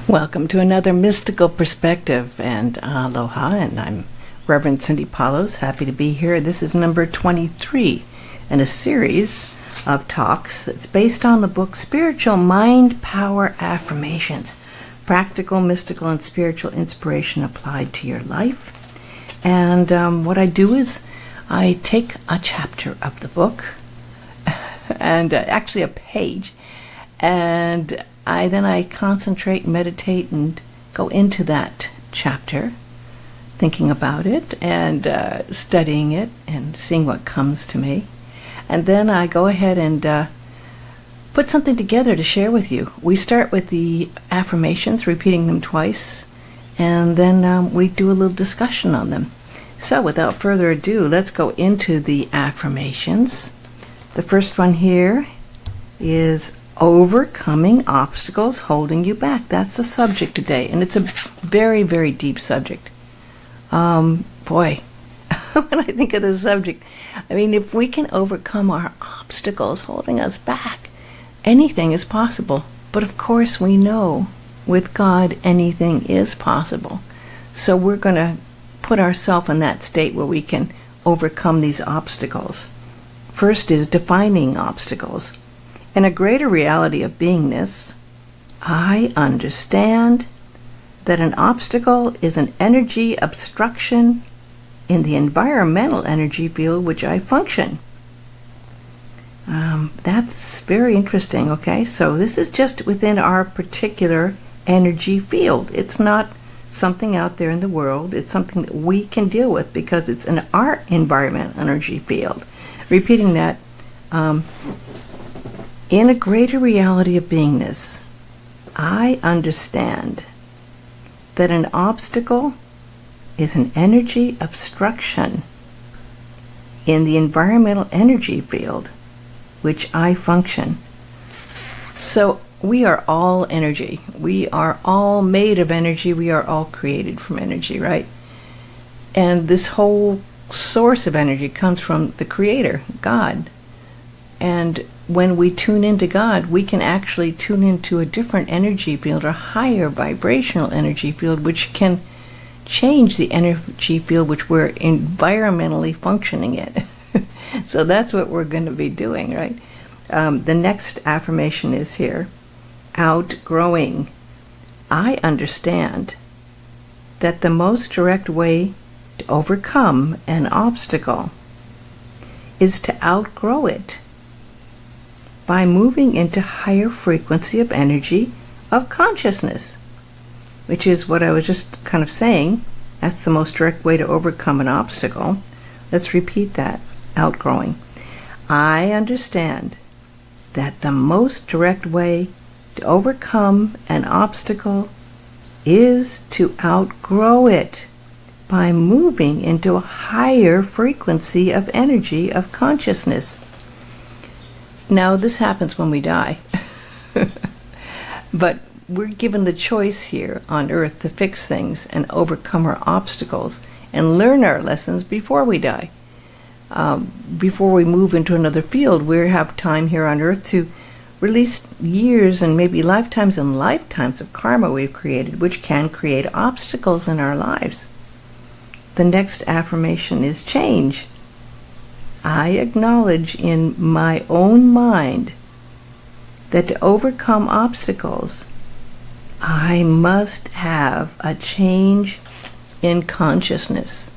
Welcome to another mystical perspective, and aloha, and I'm Reverend Cindy Paulos, happy to be here. This is number 23 in a series of talks that's based on the book Spiritual Mind Power Affirmations, Practical, Mystical, and Spiritual Inspiration Applied to Your Life. And what I do is I take a chapter of the book, and actually a page, and I concentrate, meditate, and go into that chapter, thinking about it and studying it and seeing what comes to me. And then I go ahead and put something together to share with you. We start with the affirmations, repeating them twice, and then we do a little discussion on them. So without further ado, let's go into the affirmations. The first one here is overcoming obstacles holding you back. That's the subject today, and it's a very, very deep subject. Boy, when I think of the subject, I mean, if we can overcome our obstacles holding us back, anything is possible. But of course, we know with God, anything is possible. So we're going to put ourselves in that state where we can overcome these obstacles. First is defining obstacles. In a greater reality of beingness, I understand that an obstacle is an energy obstruction in the environmental energy field which I function. That's very interesting, okay? So this is just within our particular energy field. It's not something out there in the world. It's something that we can deal with because it's in our environmental energy field. Repeating that, in a greater reality of beingness, I understand that an obstacle is an energy obstruction in the environmental energy field which I function. So we are all energy. We are all made of energy. We are all created from energy, right? And this whole source of energy comes from the Creator, God. And when we tune into God, we can actually tune into a different energy field, a higher vibrational energy field, which can change the energy field which we're environmentally functioning in. So that's what we're going to be doing, right? The next affirmation is here, outgrowing. I understand that the most direct way to overcome an obstacle is to outgrow it by moving into higher frequency of energy of consciousness, which is what I was just kind of saying. That's the most direct way to overcome an obstacle. Let's repeat that, outgrowing. I understand that the most direct way to overcome an obstacle is to outgrow it by moving into a higher frequency of energy of consciousness. Now, this happens when we die. But we're given the choice here on Earth to fix things and overcome our obstacles and learn our lessons before we die. Before we move into another field, we have time here on Earth to release years and maybe lifetimes and lifetimes of karma we've created, which can create obstacles in our lives. The next affirmation is change. I acknowledge in my own mind that to overcome obstacles, I must have a change in consciousness.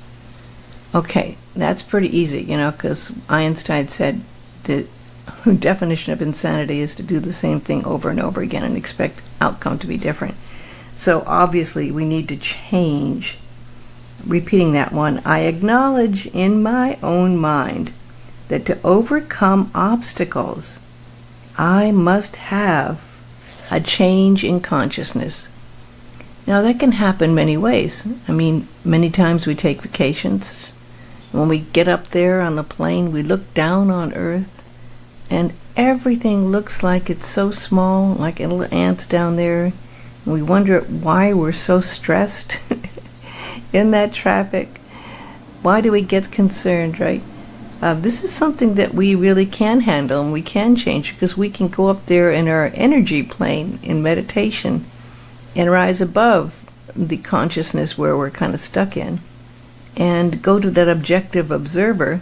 Okay, that's pretty easy, because Einstein said the definition of insanity is to do the same thing over and over again and expect outcome to be different. So obviously we need to change. Repeating that one, I acknowledge in my own mind that to overcome obstacles, I must have a change in consciousness. Now that can happen many ways. I mean, many times we take vacations. When we get up there on the plane, we look down on Earth, and everything looks like it's so small, like little ants down there. And we wonder why we're so stressed in that traffic. Why do we get concerned, right? This is something that we really can handle and we can change, because we can go up there in our energy plane in meditation and rise above the consciousness where we're kind of stuck in, and go to that objective observer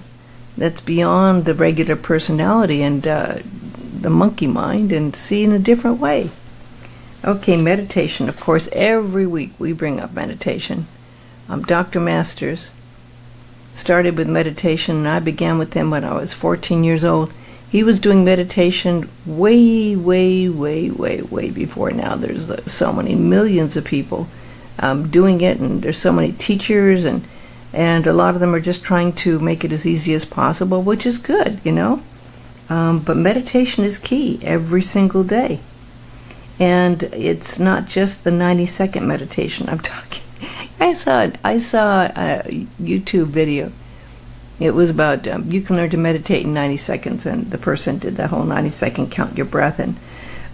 that's beyond the regular personality and the monkey mind, and see in a different way. Okay, meditation. Of course, every week we bring up meditation. Dr. Masters started with meditation, and I began with him when I was 14 years old. He was doing meditation way, way, way, way, way before now. There's so many millions of people doing it, and there's so many teachers, and a lot of them are just trying to make it as easy as possible, which is good, you know. But meditation is key every single day. And it's not just the 90-second meditation I'm talking. I saw a YouTube video. It was about you can learn to meditate in 90 seconds, and the person did the whole 90-second count your breath in.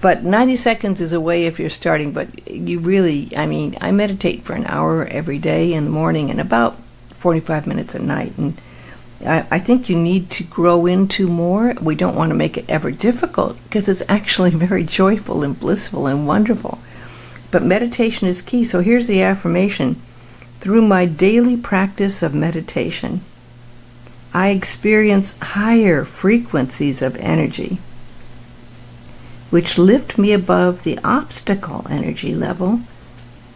But 90 seconds is a way if you're starting, but you really, I meditate for an hour every day in the morning and about 45 minutes at night. And I think you need to grow into more. We don't want to make it ever difficult, because it's actually very joyful and blissful and wonderful. But meditation is key. So here's the affirmation. Through my daily practice of meditation, I experience higher frequencies of energy, which lift me above the obstacle energy level,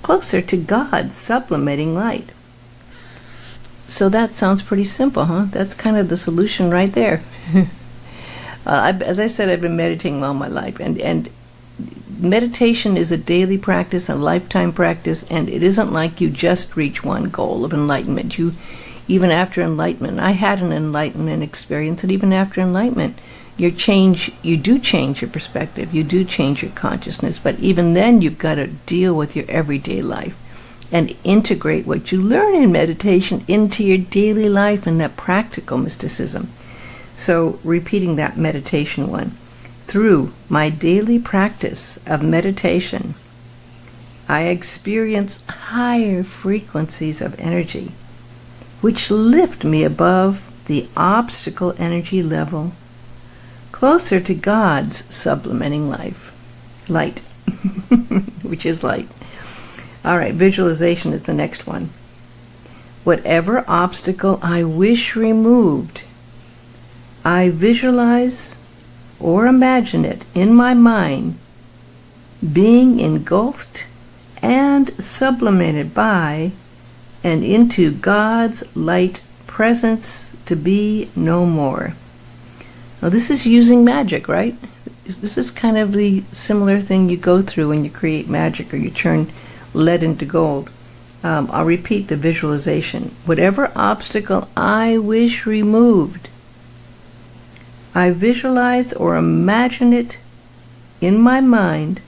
closer to God's sublimating light. So that sounds pretty simple, huh? That's kind of the solution right there. As I said, I've been meditating all my life, and meditation is a daily practice, a lifetime practice, and it isn't like you just reach one goal of enlightenment. Even after enlightenment, I had an enlightenment experience, and even after enlightenment, you do change your perspective, you do change your consciousness, but even then you've got to deal with your everyday life and integrate what you learn in meditation into your daily life and that practical mysticism. So repeating that meditation one. Through my daily practice of meditation, I experience higher frequencies of energy, which lift me above the obstacle energy level, closer to God's sublimating light, which is light. All right, visualization is the next one. Whatever obstacle I wish removed, I visualize or imagine it in my mind being engulfed and sublimated by and into God's light presence to be no more. Now this is using magic, right? This is kind of the similar thing you go through when you create magic or you turn lead into gold. I'll repeat the visualization. Whatever obstacle I wish removed, I visualize or imagine it in my mind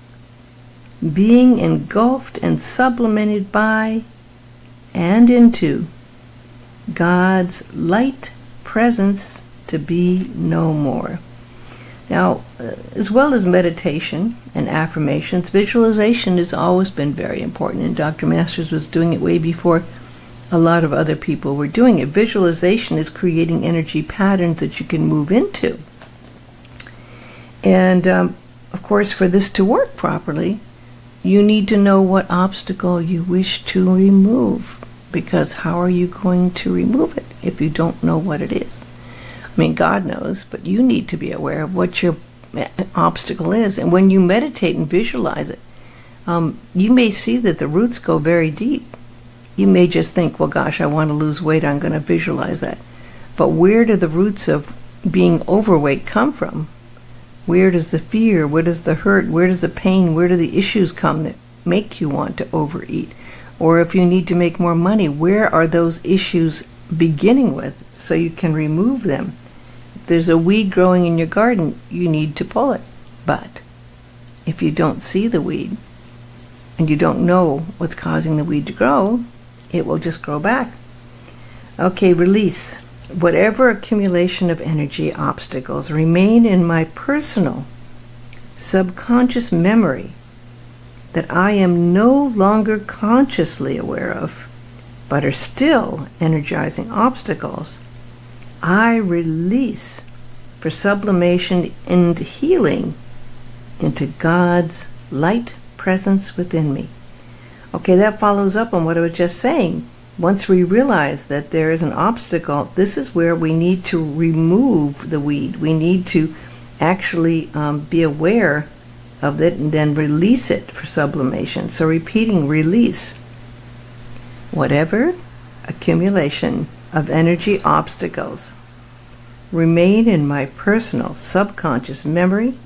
being engulfed and sublimated by and into God's light presence to be no more. Now, as well as meditation and affirmations, visualization has always been very important, and Dr. Masters was doing it way before a lot of other people were doing it. Visualization is creating energy patterns that you can move into. And, of course, for this to work properly, you need to know what obstacle you wish to remove, because how are you going to remove it if you don't know what it is? God knows, but you need to be aware of what your obstacle is. And when you meditate and visualize it, you may see that the roots go very deep. You may just think, well, gosh, I want to lose weight, I'm going to visualize that. But where do the roots of being overweight come from? Where does the fear, where does the hurt, where does the pain, where do the issues come that make you want to overeat? Or if you need to make more money, where are those issues beginning with so you can remove them? If there's a weed growing in your garden, you need to pull it. But if you don't see the weed and you don't know what's causing the weed to grow, it will just grow back. Okay, release. Whatever accumulation of energy obstacles remain in my personal subconscious memory that I am no longer consciously aware of, but are still energizing obstacles, I release for sublimation and healing into God's light presence within me. Okay, that follows up on what I was just saying. Once we realize that there is an obstacle, this is where we need to remove the weed. We need to actually be aware of it and then release it for sublimation. So repeating, release. Whatever accumulation of energy obstacles remain in my personal subconscious memory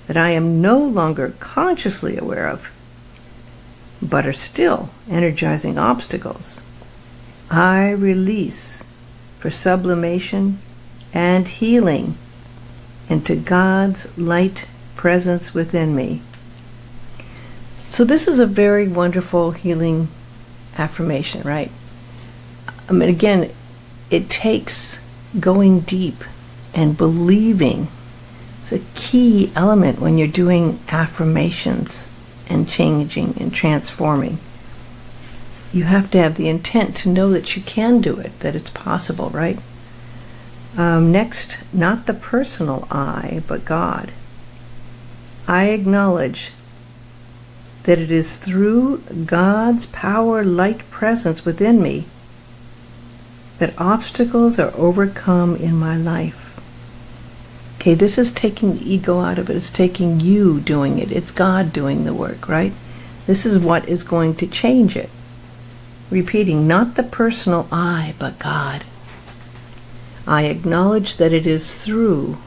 that I am no longer consciously aware of, but are still energizing obstacles, I release for sublimation and healing into God's light presence within me. So this is a very wonderful healing affirmation, right? I mean, again, it takes going deep and believing. It's a key element when you're doing affirmations and changing and transforming. You have to have the intent to know that you can do it, that it's possible, right? Next, not the personal I, but God. I acknowledge that it is through God's power, light presence within me that obstacles are overcome in my life. Okay, this is taking the ego out of it. It's taking you doing it. It's God doing the work, right? This is what is going to change it. Repeating, not the personal I, but God. I acknowledge that it is through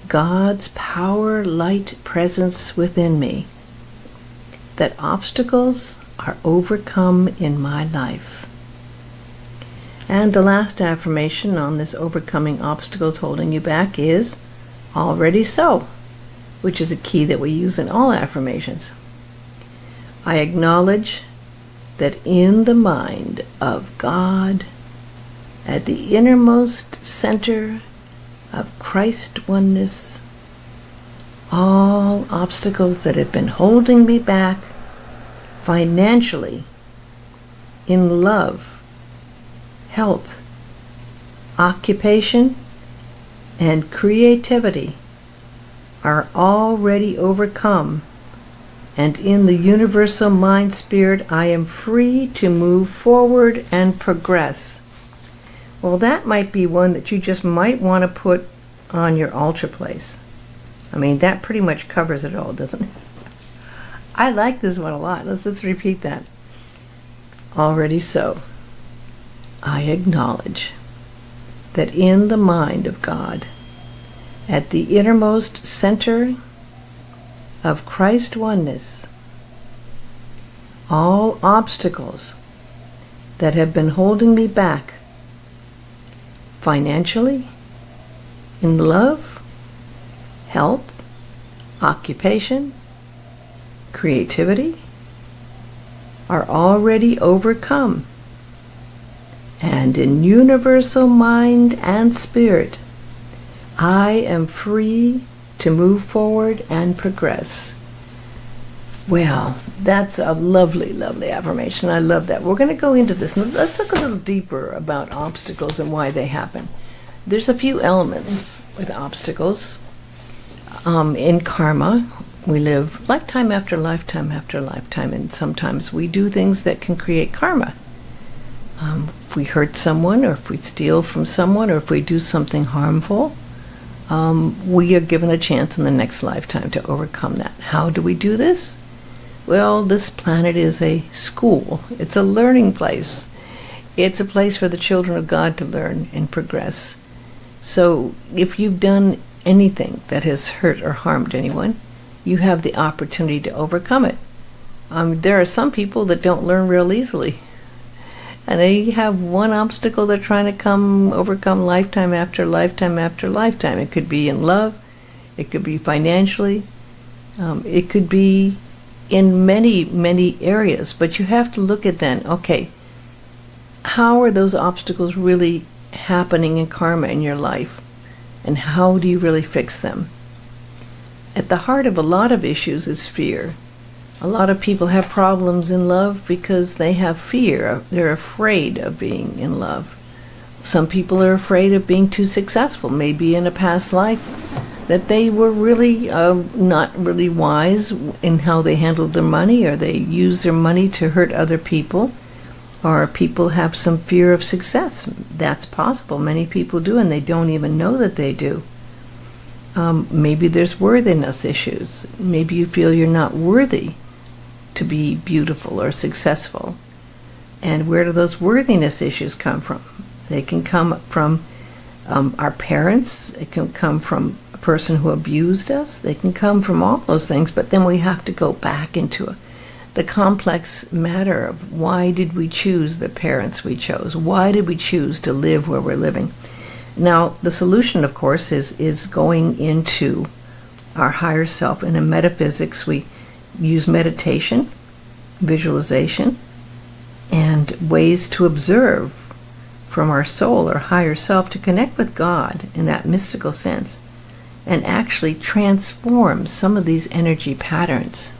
God's power, light presence within me that obstacles are overcome in my life. And the last affirmation on this overcoming obstacles holding you back is already so, which is a key that we use in all affirmations. I acknowledge that in the mind of God, at the innermost center of Christ oneness, all obstacles that have been holding me back financially, in love, health, occupation, and creativity are already overcome, and in the universal mind spirit I am free to move forward and progress. Well, that might be one that you just might want to put on your altar place. I mean, that pretty much covers it all, doesn't it? I like this one a lot. Let's repeat that. Already so. I acknowledge that in the mind of God, at the innermost center of Christ oneness, all obstacles that have been holding me back financially, in love, health, occupation, creativity, are already overcome. And in universal mind and spirit, I am free to move forward and progress. Well, that's a lovely, lovely affirmation. I love that. We're going to go into this. Let's look a little deeper about obstacles and why they happen. There's a few elements with obstacles. In karma, we live lifetime after lifetime after lifetime, and sometimes we do things that can create karma. If we hurt someone, or if we steal from someone, or if we do something harmful, we are given a chance in the next lifetime to overcome that. How do we do this? Well, this planet is a school. It's a learning place. It's a place for the children of God to learn and progress. So if you've done anything that has hurt or harmed anyone, you have the opportunity to overcome it. There are some people that don't learn real easily. And they have one obstacle they're trying to overcome lifetime after lifetime after lifetime. It could be in love, it could be financially, it could be in many, many areas. But you have to look at then, okay, how are those obstacles really happening in karma in your life? And how do you really fix them? At the heart of a lot of issues is fear. A lot of people have problems in love because they have fear. They're afraid of being in love. Some people are afraid of being too successful, maybe in a past life. that they were really not really wise in how they handled their money, or they used their money to hurt other people, or people have some fear of success. That's possible. Many people do, and they don't even know that they do. Maybe there's worthiness issues. Maybe you feel you're not worthy to be beautiful or successful. And where do those worthiness issues come from? They can come from our parents. It can come from a person who abused us. They can come from all those things, but then we have to go back into the complex matter of why did we choose the parents we chose? Why did we choose to live where we're living? Now, the solution, of course, is going into our higher self. And in metaphysics, we use meditation, visualization, and ways to observe from our soul or higher self to connect with God in that mystical sense and actually transform some of these energy patterns.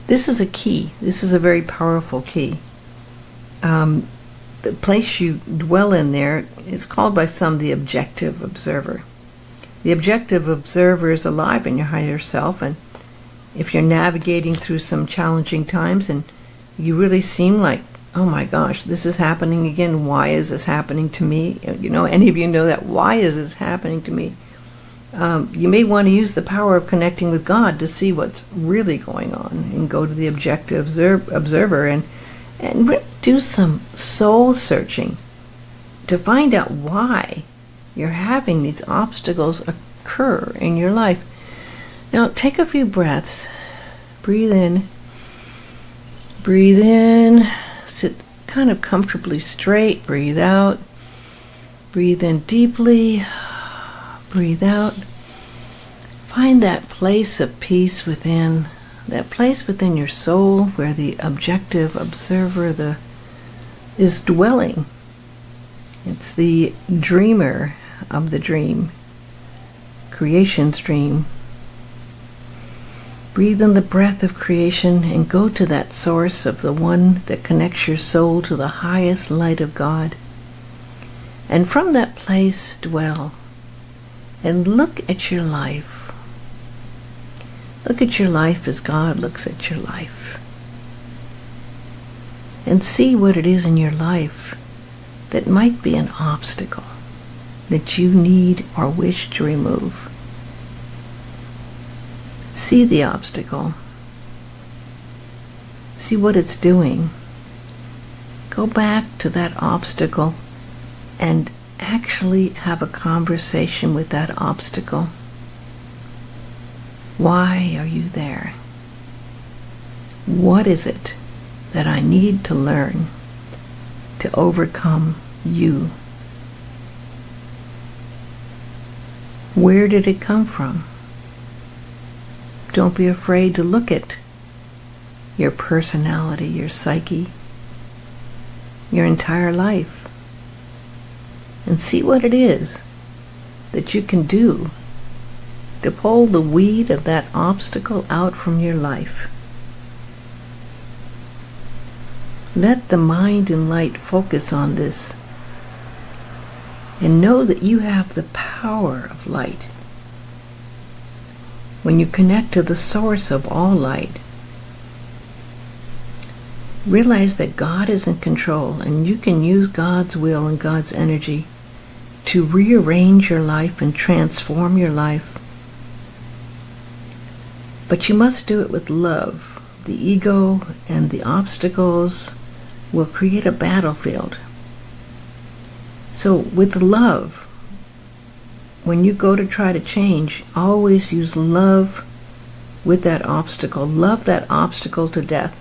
This is a key. This is a very powerful key. The place you dwell in there is called by some the objective observer. The objective observer is alive in your higher self, and if you're navigating through some challenging times and you really seem like, oh my gosh, this is happening again, why is this happening to me? You know, any of you know that, why is this happening to me? You may want to use the power of connecting with God to see what's really going on, and go to the objective observer and really do some soul searching to find out why you're having these obstacles occur in your life. Now, take a few breaths. Breathe in. Breathe in. Sit kind of comfortably straight. Breathe out. Breathe in deeply. Breathe out. Find that place of peace within, that place within your soul where the objective observer is dwelling. It's the dreamer of the dream, creation's dream. Breathe in the breath of creation and go to that source of the one that connects your soul to the highest light of God. And from that place dwell and look at your life. Look at your life as God looks at your life. And see what it is in your life that might be an obstacle that you need or wish to remove. See the obstacle. See what it's doing. Go back to that obstacle and actually have a conversation with that obstacle. Why are you there? What is it that I need to learn to overcome you? Where did it come from? Don't be afraid to look at your personality, your psyche, your entire life, and see what it is that you can do to pull the weed of that obstacle out from your life. Let the mind and light focus on this and know that you have the power of light. When you connect to the source of all light, realize that God is in control, and you can use God's will and God's energy to rearrange your life and transform your life. But you must do it with love. The ego and the obstacles will create a battlefield. So with love, when you go to try to change, always use love with that obstacle. Love that obstacle to death.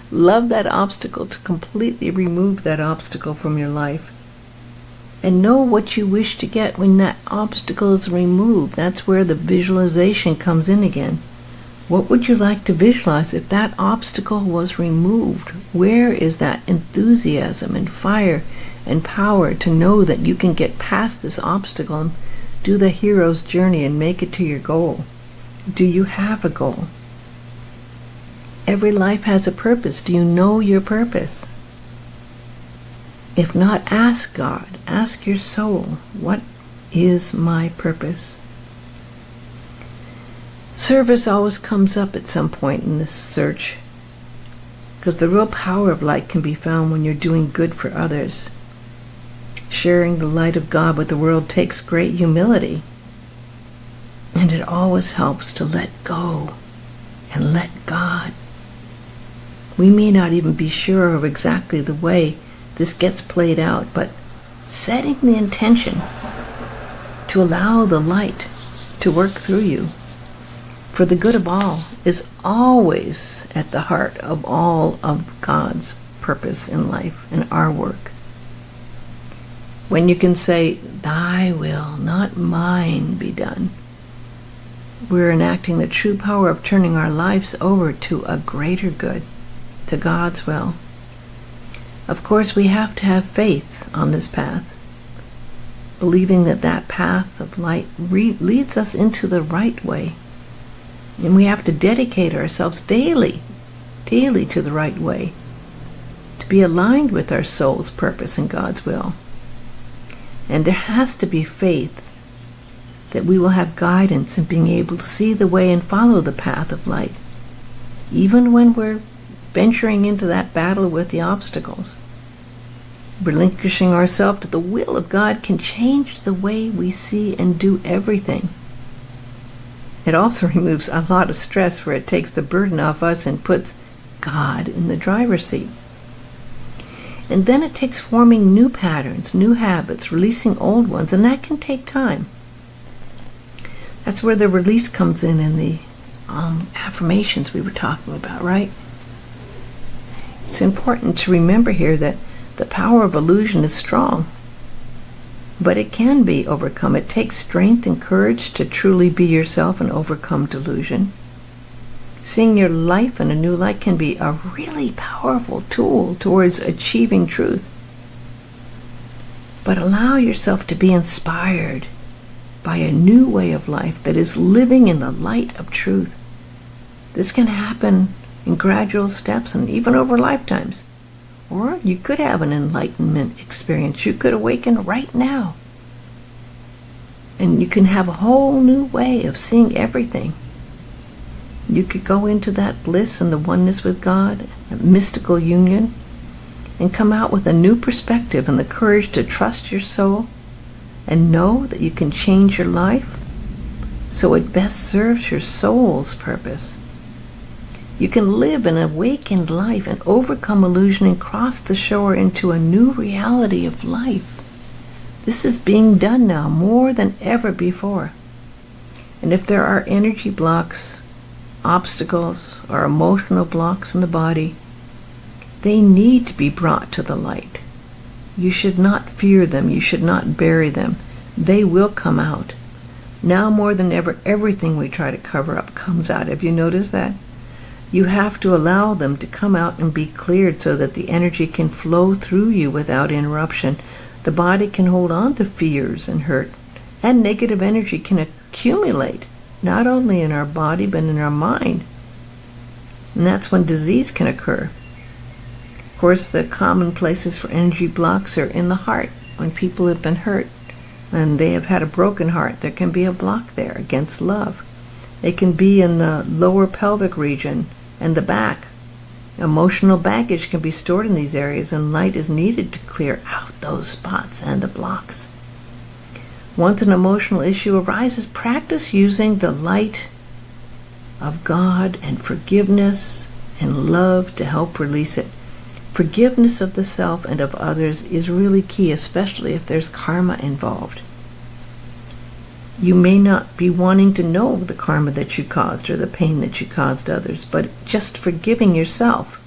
Love that obstacle to completely remove that obstacle from your life. And know what you wish to get when that obstacle is removed. That's where the visualization comes in again. What would you like to visualize if that obstacle was removed? Where is that enthusiasm and fire and power to know that you can get past this obstacle and do the hero's journey and make it to your goal? Do you have a goal? Every life has a purpose. Do you know your purpose? If not, ask God, ask your soul, what is my purpose? Service always comes up at some point in this search, because the real power of light can be found when you're doing good for others. Sharing the light of God with the world takes great humility, and it always helps to let go and let God. We may not even be sure of exactly the way this gets played out, but setting the intention to allow the light to work through you for the good of all is always at the heart of all of God's purpose in life and our work. When you can say, "Thy will, not mine, be done," we're enacting the true power of turning our lives over to a greater good, to God's will. Of course, we have to have faith on this path, believing that that path of light leads us into the right way. And we have to dedicate ourselves daily to the right way, to be aligned with our soul's purpose and God's will. And there has to be faith that we will have guidance in being able to see the way and follow the path of light, even when we're venturing into that battle with the obstacles. Relinquishing ourselves to the will of God can change the way we see and do everything. It also removes a lot of stress, where it takes the burden off us and puts God in the driver's seat. And then it takes forming new patterns, new habits, releasing old ones, and that can take time. That's where the release comes in the affirmations we were talking about, right? It's important to remember here that the power of illusion is strong, but it can be overcome. It takes strength and courage to truly be yourself and overcome delusion. Seeing your life in a new light can be a really powerful tool towards achieving truth. But allow yourself to be inspired by a new way of life that is living in the light of truth. This can happen in gradual steps and even over lifetimes. Or you could have an enlightenment experience. You could awaken right now. And you can have a whole new way of seeing everything. You could go into that bliss and the oneness with God, a mystical union, and come out with a new perspective and the courage to trust your soul and know that you can change your life so it best serves your soul's purpose. You can live an awakened life and overcome illusion and cross the shore into a new reality of life. This is being done now more than ever before. And if there are energy blocks, obstacles, or emotional blocks in the body, they need to be brought to the light. You should not fear them. You should not bury them. They will come out. Now more than ever, everything we try to cover up comes out. Have you noticed that? You have to allow them to come out and be cleared so that the energy can flow through you without interruption. The body can hold on to fears and hurt, and negative energy can accumulate, not only in our body but in our mind. And that's when disease can occur. Of course, the common places for energy blocks are in the heart. When people have been hurt and they have had a broken heart, there can be a block there against love. It can be in the lower pelvic region and the back. Emotional baggage can be stored in these areas, and light is needed to clear out those spots and the blocks. Once an emotional issue arises, practice using the light of God and forgiveness and love to help release it. Forgiveness of the self and of others is really key, especially if there's karma involved. You may not be wanting to know the karma that you caused or the pain that you caused others, but just forgiving yourself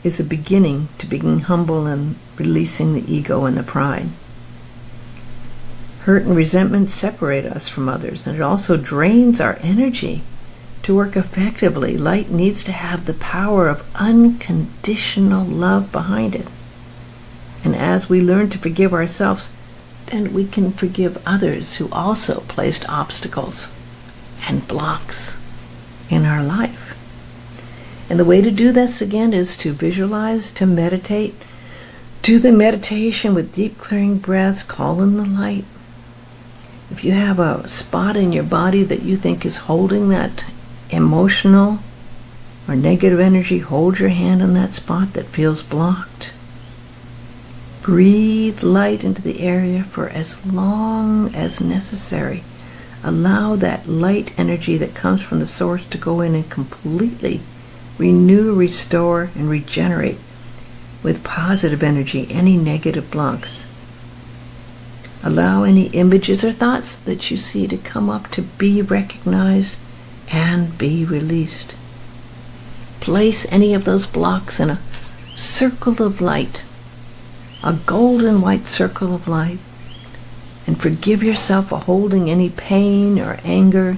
is a beginning to being humble and releasing the ego and the pride. Hurt and resentment separate us from others, and it also drains our energy. To work effectively, light needs to have the power of unconditional love behind it. And as we learn to forgive ourselves, then we can forgive others who also placed obstacles and blocks in our life. And the way to do this again is to visualize, to meditate. Do the meditation with deep clearing breaths, call in the light. If you have a spot in your body that you think is holding that emotional or negative energy, hold your hand on that spot that feels blocked. Breathe light into the area for as long as necessary. Allow that light energy that comes from the source to go in and completely renew, restore, and regenerate with positive energy any negative blocks. Allow any images or thoughts that you see to come up to be recognized and be released. Place any of those blocks in a circle of light, a golden white circle of light, and forgive yourself for holding any pain or anger.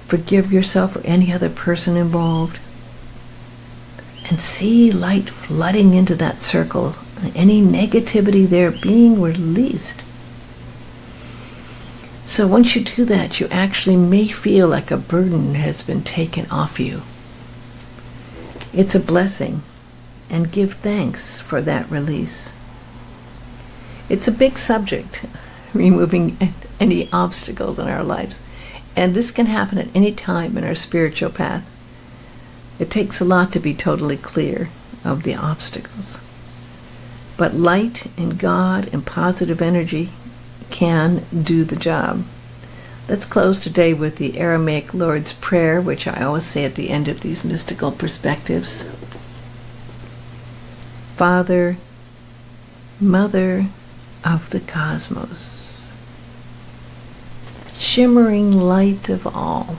Forgive yourself or any other person involved. And see light flooding into that circle, and any negativity there being released. So once you do that, you actually may feel like a burden has been taken off you. It's a blessing, and give thanks for that release. It's a big subject, removing any obstacles in our lives, and this can happen at any time in our spiritual path. It takes a lot to be totally clear of the obstacles. But light and God and positive energy can do the job. Let's close today with the Aramaic Lord's Prayer, which I always say at the end of these mystical perspectives. Father, Mother of the cosmos, shimmering light of all,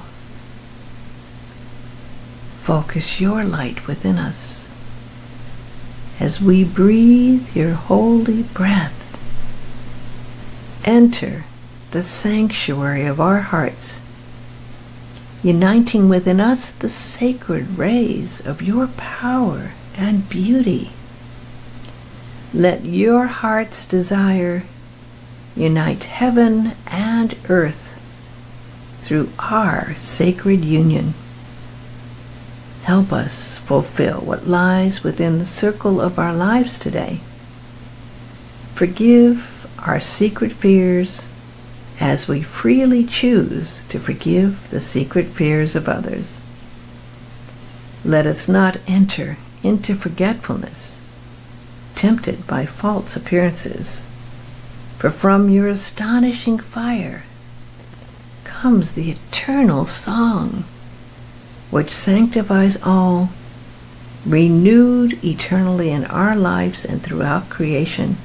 focus your light within us as we breathe your holy breath. Enter the sanctuary of our hearts, uniting within us the sacred rays of your power and beauty. Let your heart's desire unite heaven and earth through our sacred union. Help us fulfill what lies within the circle of our lives today. Forgive our secret fears as we freely choose to forgive the secret fears of others. Let us not enter into forgetfulness, tempted by false appearances, for from your astonishing fire comes the eternal song, which sanctifies all, renewed eternally in our lives and throughout creation.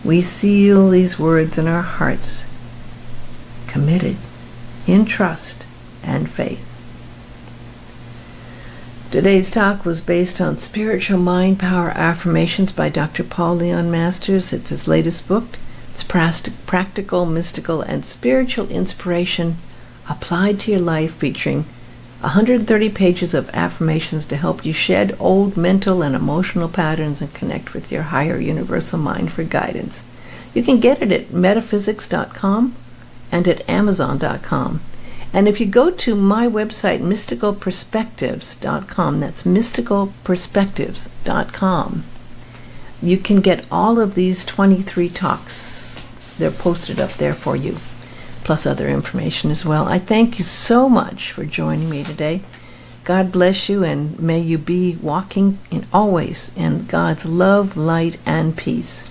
We seal these words in our hearts, committed in trust and faith. Today's talk was based on Spiritual Mind Power Affirmations by Dr. Paul Leon Masters. It's his latest book. It's practical, mystical, and spiritual inspiration applied to your life, featuring 130 pages of affirmations to help you shed old mental and emotional patterns and connect with your higher universal mind for guidance. You can get it at Metaphysics.com and at Amazon.com. And if you go to my website, mysticalperspectives.com, that's mysticalperspectives.com, you can get all of these 23 talks. They're posted up there for you, plus other information as well. I thank you so much for joining me today. God bless you, and may you be walking always in God's love, light, and peace.